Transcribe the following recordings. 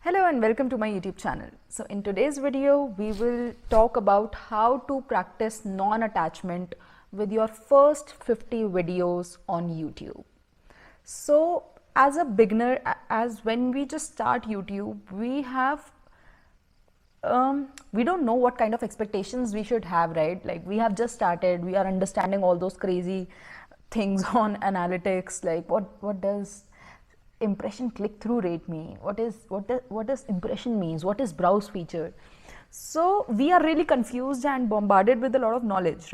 Hello and welcome to my YouTube channel. So in today's video, we will talk about how to practice non-attachment with your first 50 videos on YouTube. So as a beginner, as when we just start YouTube, we don't know what kind of expectations we should have, right? Like we have just started, we are understanding all those crazy things on analytics, like what does impression click-through rate mean, what does impression means, what is browse feature. So we are really confused and bombarded with a lot of knowledge,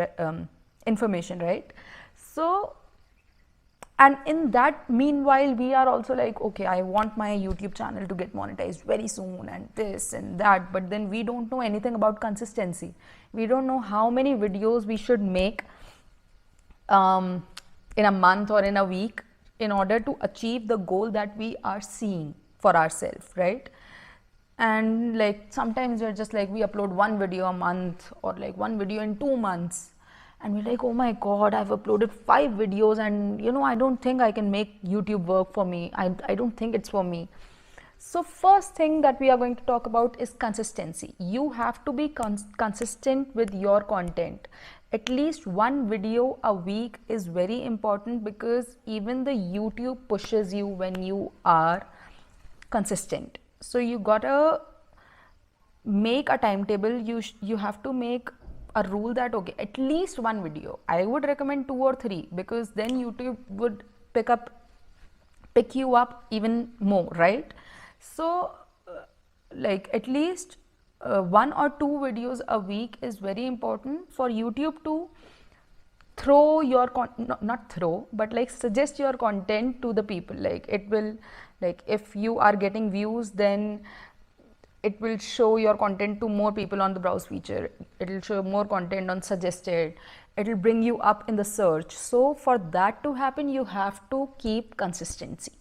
information, right? So, and in that meanwhile we are also like, okay, I want my YouTube channel to get monetized very soon and this and that, but then we don't know anything about consistency. We don't know how many videos we should make in a month or in a week in order to achieve the goal that we are seeing for ourselves, right? And like sometimes we're just like, we upload one video a month or like one video in 2 months, and we're like, oh my god, I've uploaded 5 videos and I don't think I can make YouTube work for me. I don't think it's for me. So first thing that we are going to talk about is consistency. You have to be consistent with your content. At least one video a week is very important, because even the YouTube pushes you when you are consistent. So you gotta make a timetable. You have to make a rule that, okay, at least one video. I would recommend 2 or 3, because then YouTube would pick you up even more, right? So like at least 1 or 2 videos a week is very important for YouTube to throw your not throw, but like suggest your content to the people. Like it will, like if you are getting views, then it will show your content to more people on the browse feature. It will show more content on suggested. It will bring you up in the search. So for that to happen, you have to keep consistency.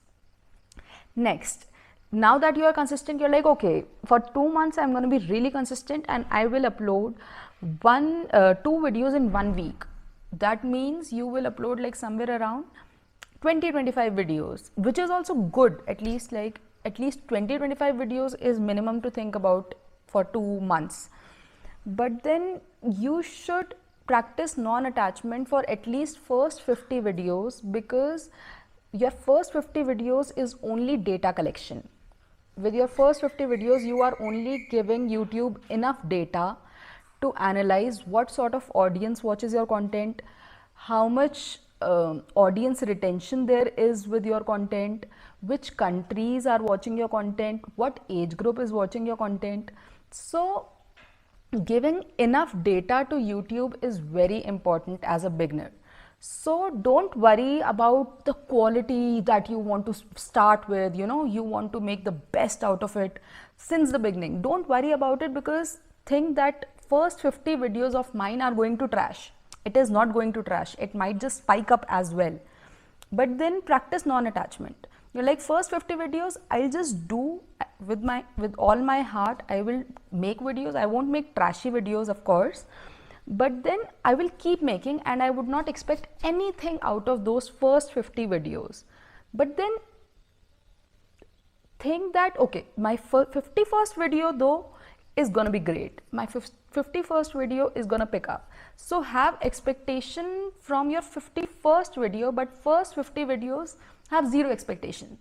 Next, now that you are consistent, you're like, okay, for 2 months I'm going to be really consistent and I will upload 2 videos in 1 week. That means you will upload like somewhere around 20-25 videos, which is also good. At least 20-25 videos is minimum to think about for 2 months. But then you should practice non-attachment for at least first 50 videos, because your first 50 videos is only data collection. With your first 50 videos, you are only giving YouTube enough data to analyze what sort of audience watches your content, how much audience retention there is with your content, which countries are watching your content, what age group is watching your content. So giving enough data to YouTube is very important as a beginner. So don't worry about the quality that you want to start with. You want to make the best out of it since the beginning. Don't worry about it, because think that first 50 videos of mine are going to trash. It is not going to trash. It might just spike up as well. But then practice non-attachment. You're like, first 50 videos I'll just do with all my heart. I will make videos. I won't make trashy videos, of course, but then I will keep making, and I would not expect anything out of those first 50 videos. But then think that, okay, my 51st video though is gonna be great. My 51st video is gonna pick up. So have expectation from your 51st video, but first 50 videos have zero expectation.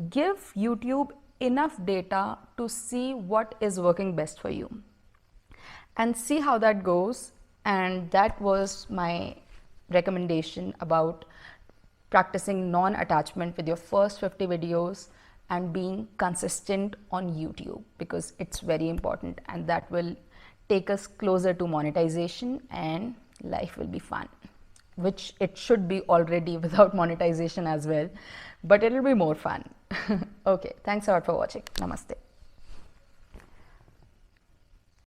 Give YouTube enough data to see what is working best for you and see how that goes. And that was my recommendation about practicing non-attachment with your first 50 videos and being consistent on YouTube, because it's very important, and that will take us closer to monetization and life will be fun, which it should be already without monetization as well, but it'll be more fun. Okay, thanks a lot for watching. Namaste.